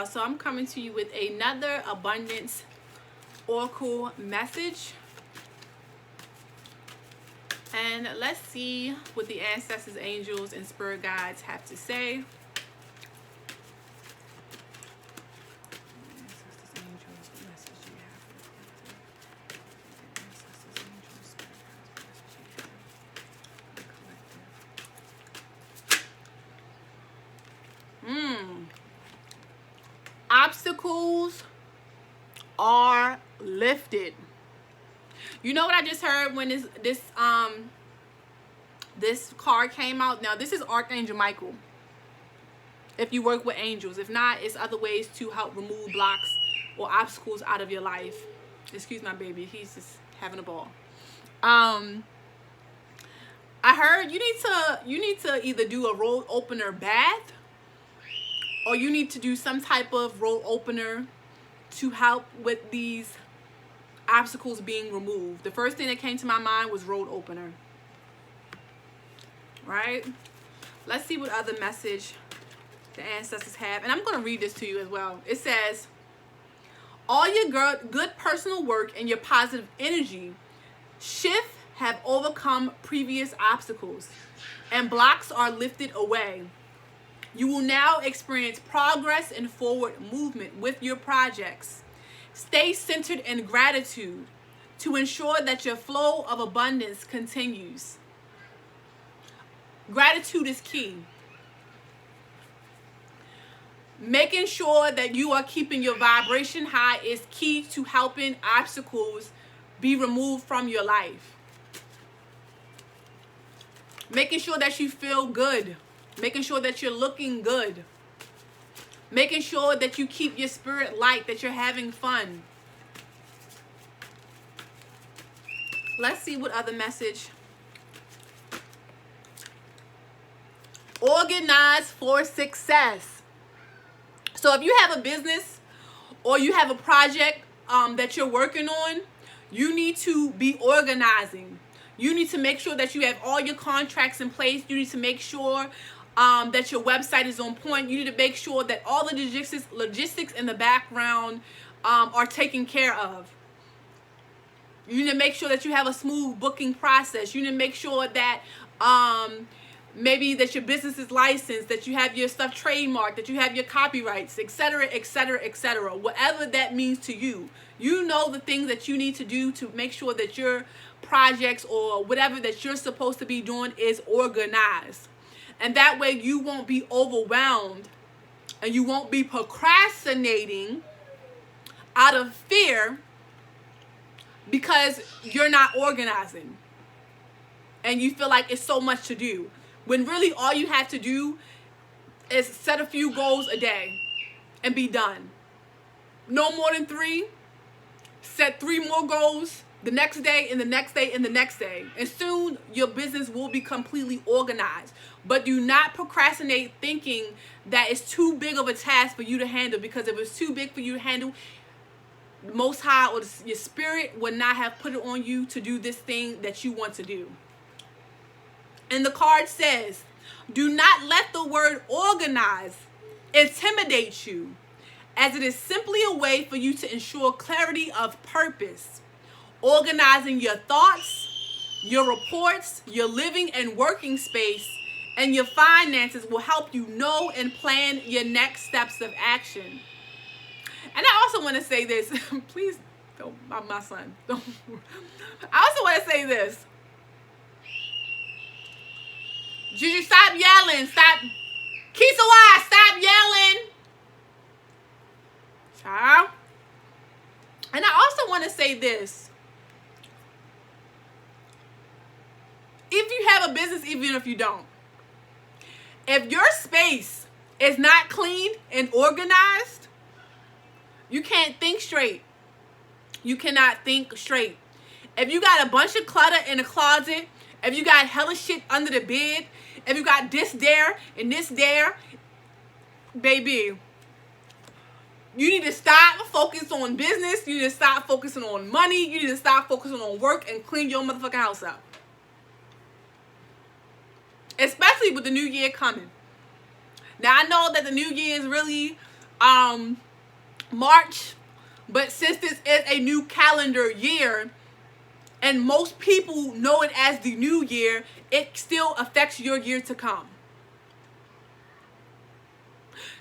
So I'm coming to you with another abundance oracle message. And let's see what the ancestors, angels, and spirit guides have to say. Obstacles are lifted. You know what I just heard when this card came out? Now this is Archangel Michael. If you work with angels, if not, it's other ways to help remove blocks or obstacles out of your life. Excuse my baby, he's just having a ball. I heard you need to either do a road opener bath, or you need to do some type of road opener to help with these obstacles being removed. The first thing that came to my mind was road opener. Right? Let's see what other message the ancestors have. And I'm going to read this to you as well. It says, all your good personal work and your positive energy shift have overcome previous obstacles, and blocks are lifted away. You will now experience progress and forward movement with your projects. Stay centered in gratitude to ensure that your flow of abundance continues. Gratitude is key. Making sure that you are keeping your vibration high is key to helping obstacles be removed from your life. Making sure that you feel good. Making sure that you're looking good. Making sure that you keep your spirit light, that you're having fun. Let's see what other message. Organize for success. So if you have a business or you have a project that you're working on, you need to be organizing. You need to make sure that you have all your contracts in place. You need to make sure that your website is on point. You need to make sure that all the logistics in the background are taken care of. You need to make sure that you have a smooth booking process. You need to make sure that maybe that your business is licensed, that you have your stuff trademarked, that you have your copyrights, etc., etc., etc. Whatever that means to you. You know the things that you need to do to make sure that your projects or whatever that you're supposed to be doing is organized. And that way you won't be overwhelmed and you won't be procrastinating out of fear because you're not organizing and you feel like it's so much to do. When really all you have to do is set a few goals a day and be done. No more than 3. Set 3 more goals the next day and the next day and the next day. And soon your business will be completely organized. But do not procrastinate thinking that it's too big of a task for you to handle. Because if it's too big for you to handle, Most High or your spirit would not have put it on you to do this thing that you want to do. And the card says, do not let the word organize intimidate you, as it is simply a way for you to ensure clarity of purpose. Organizing your thoughts, your reports, your living and working space, and your finances will help you know and plan your next steps of action. And I also want to say this. Please don't, my son. Don't. I also want to say this. Gigi, stop yelling. Stop. Kisawa, stop yelling. Child. And I also want to say this. If you have a business, even if you don't, if your space is not clean and organized, you can't think straight. You cannot think straight. If you got a bunch of clutter in the closet, if you got hella shit under the bed, if you got this there and this there, baby, you need to stop focusing on business. You need to stop focusing on money. You need to stop focusing on work and clean your motherfucking house up. Especially with the new year coming. Now, I know that the new year is really March, but since this is a new calendar year and most people know it as the new year, it still affects your year to come.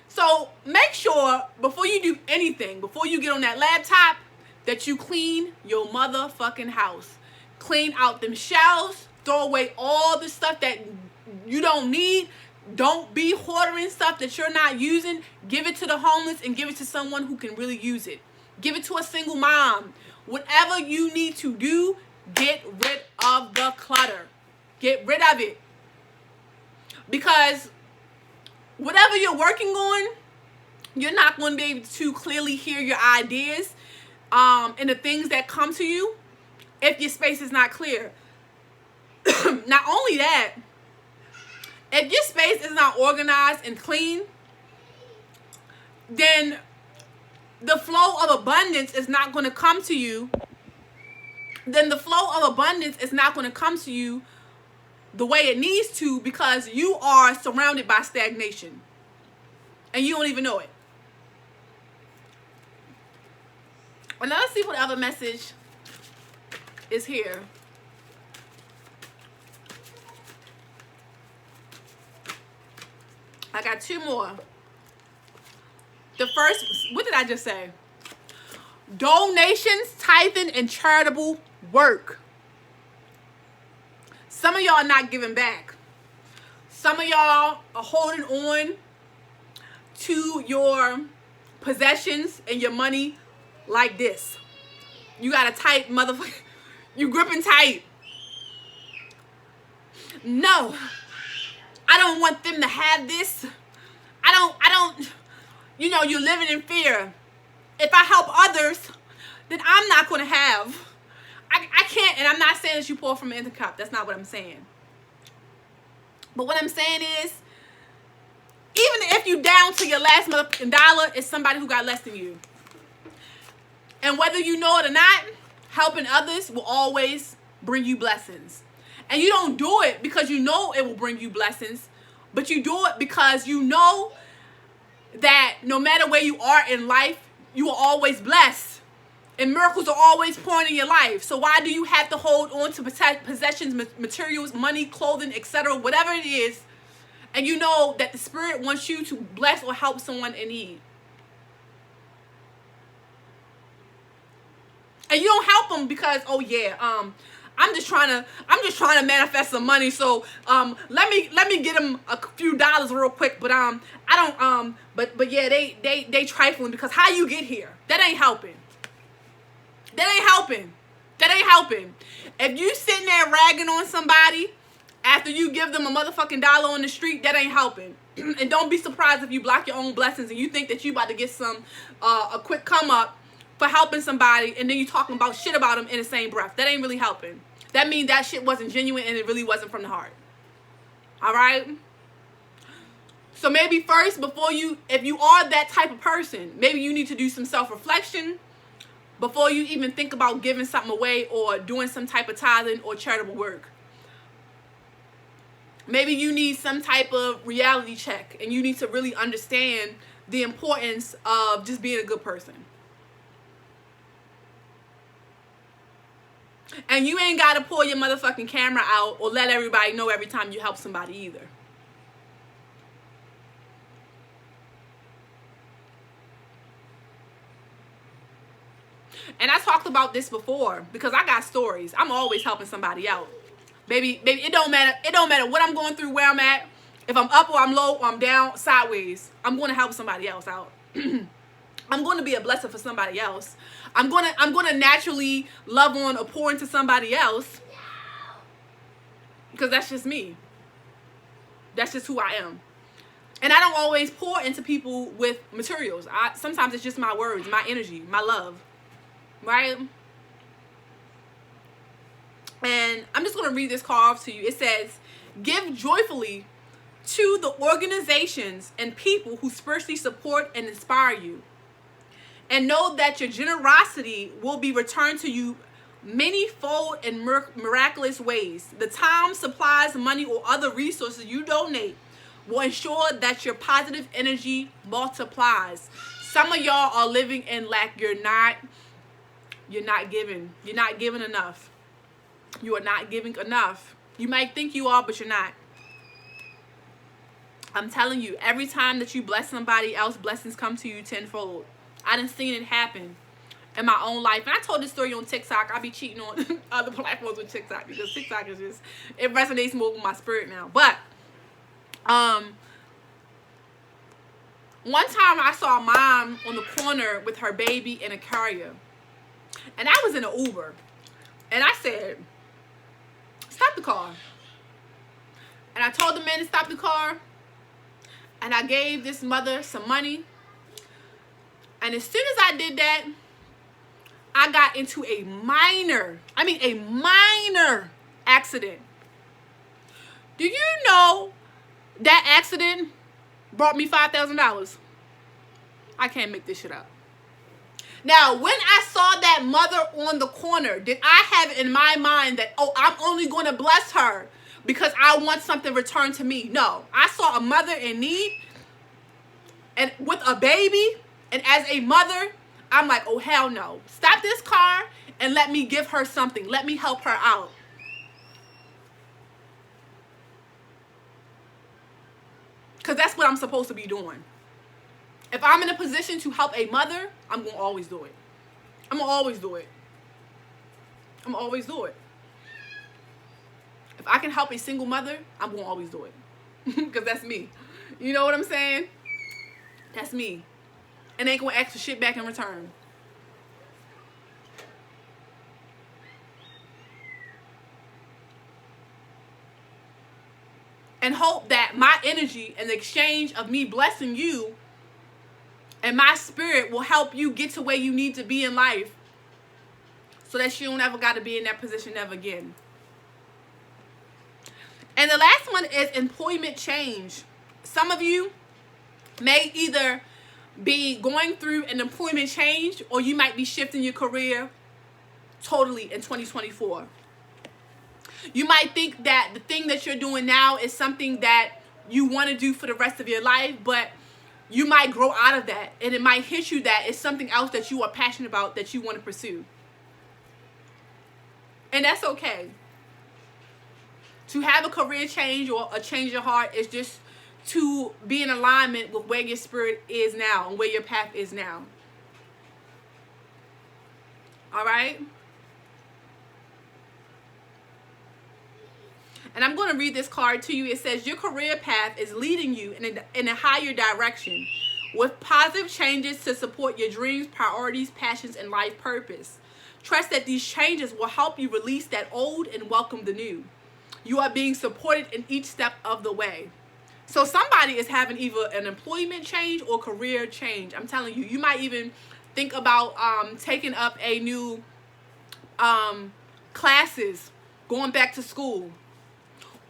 So make sure before you do anything, before you get on that laptop, that you clean your motherfucking house. Clean out them shelves, throw away all the stuff that you don't need. Don't be hoarding stuff that you're not using. Give it to the homeless and give it to someone who can really use it. Give it to a single mom. Whatever you need to do, get rid of the clutter. Get rid of it. Because whatever you're working on, you're not going to be able to clearly hear your ideas and the things that come to you if your space is not clear. Not only that, if your space is not organized and clean, then the flow of abundance is not going to come to you. Then the flow of abundance is not going to come to you the way it needs to, because you are surrounded by stagnation and you don't even know it. Well, now let's see what other message is here. I got two more. The first, what did I just say? Donations, tithing, and charitable work. Some of y'all are not giving back. Some of y'all are holding on to your possessions and your money like this. You got a tight motherfucker. You gripping tight. No, I don't want them to have this. I don't, you know, you're living in fear. If I help others, then I'm not going to have. I can't, and I'm not saying that you pour from an empty cup. That's not what I'm saying. But what I'm saying is, even if you down to your last motherfucking dollar, it's somebody who got less than you. And whether you know it or not, helping others will always bring you blessings. And you don't do it because you know it will bring you blessings, but you do it because you know that no matter where you are in life, you are always blessed. And miracles are always pouring in your life. So why do you have to hold on to possessions, materials, money, clothing, etc., whatever it is, and you know that the Spirit wants you to bless or help someone in need? And you don't help them because, oh yeah, I'm just trying to manifest some money. So let me get them a few dollars real quick. But I don't but yeah, they trifling because how you get here, that ain't helping. That ain't helping. That ain't helping. If you sitting there ragging on somebody after you give them a motherfucking dollar on the street, that ain't helping. And don't be surprised if you block your own blessings and you think that you about to get some a quick come up for helping somebody, and then you talking about shit about them in the same breath. That ain't really helping. That means that shit wasn't genuine and it really wasn't from the heart. All right? So maybe first, before you, if you are that type of person, maybe you need to do some self-reflection before you even think about giving something away or doing some type of tithing or charitable work. Maybe you need some type of reality check and you need to really understand the importance of just being a good person. And you ain't got to pull your motherfucking camera out or let everybody know every time you help somebody either. And I talked about this before because I got stories. I'm always helping somebody out. Baby, it don't matter. It don't matter what I'm going through, where I'm at. If I'm up or I'm low or I'm down, sideways, I'm going to help somebody else out. I'm going to be a blessing for somebody else. I'm going to naturally love on or pour into somebody else because that's just me. That's just who I am. And I don't always pour into people with materials. Sometimes it's just my words, my energy, my love. Right? And I'm just going to read this call off to you. It says, give joyfully to the organizations and people who spiritually support and inspire you. And know that your generosity will be returned to you many-fold in miraculous ways. The time, supplies, money, or other resources you donate will ensure that your positive energy multiplies. Some of y'all are living in lack. You're not giving. You're not giving enough. You are not giving enough. You might think you are, but you're not. I'm telling you, every time that you bless somebody else, blessings come to you tenfold. I done seen it happen in my own life. And I told this story on TikTok. I be cheating on other platforms with TikTok because TikTok is just, it resonates more with my spirit now. But one time I saw a mom on the corner with her baby in a carrier. And I was in an Uber. And I said, stop the car. And I told the man to stop the car. And I gave this mother some money. And as soon as I did that, I got into a minor accident. Do you know that accident brought me $5,000? I can't make this shit up. Now, when I saw that mother on the corner, did I have in my mind that, oh, I'm only going to bless her because I want something returned to me? No. I saw a mother in need and with a baby, and as a mother, I'm like, oh, hell no. Stop this car and let me give her something. Let me help her out. Because that's what I'm supposed to be doing. If I'm in a position to help a mother, I'm going to always do it. I'm going to always do it. I'm going to always do it. If I can help a single mother, I'm going to always do it. Because that's me. You know what I'm saying? That's me. And they ain't going to ask for shit back in return. And hope that my energy and the exchange of me blessing you and my spirit will help you get to where you need to be in life so that you don't ever got to be in that position ever again. And the last one is employment change. Some of you may either be going through an employment change or you might be shifting your career totally in 2024. You might think that the thing that you're doing now is something that you want to do for the rest of your life, but you might grow out of that and it might hit you that it's something else that you are passionate about that you want to pursue. And that's okay. To have a career change or a change of heart is just to be in alignment with where your spirit is now and where your path is now. All right? And I'm going to read this card to you. It says, your career path is leading you in a higher direction with positive changes to support your dreams, priorities, passions, and life purpose. Trust that these changes will help you release that old and welcome the new. You are being supported in each step of the way. So somebody is having either an employment change or career change. I'm telling you, you might even think about taking up a new classes, going back to school,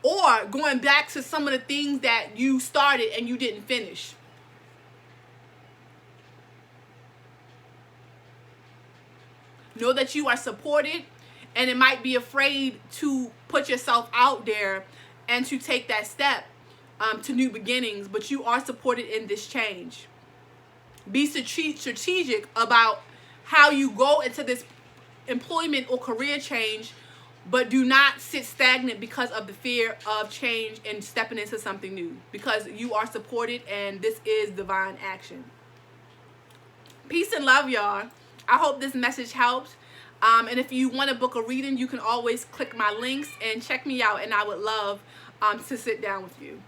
or going back to some of the things that you started and you didn't finish. Know that you are supported, and it might be afraid to put yourself out there and to take that step to new beginnings, but you are supported in this change. Be strategic about how you go into this employment or career change, but do not sit stagnant because of the fear of change and stepping into something new, because you are supported and this is divine action. Peace and love, y'all. I hope this message helps. And if you want to book a reading, you can always click my links and check me out, and I would love to sit down with you.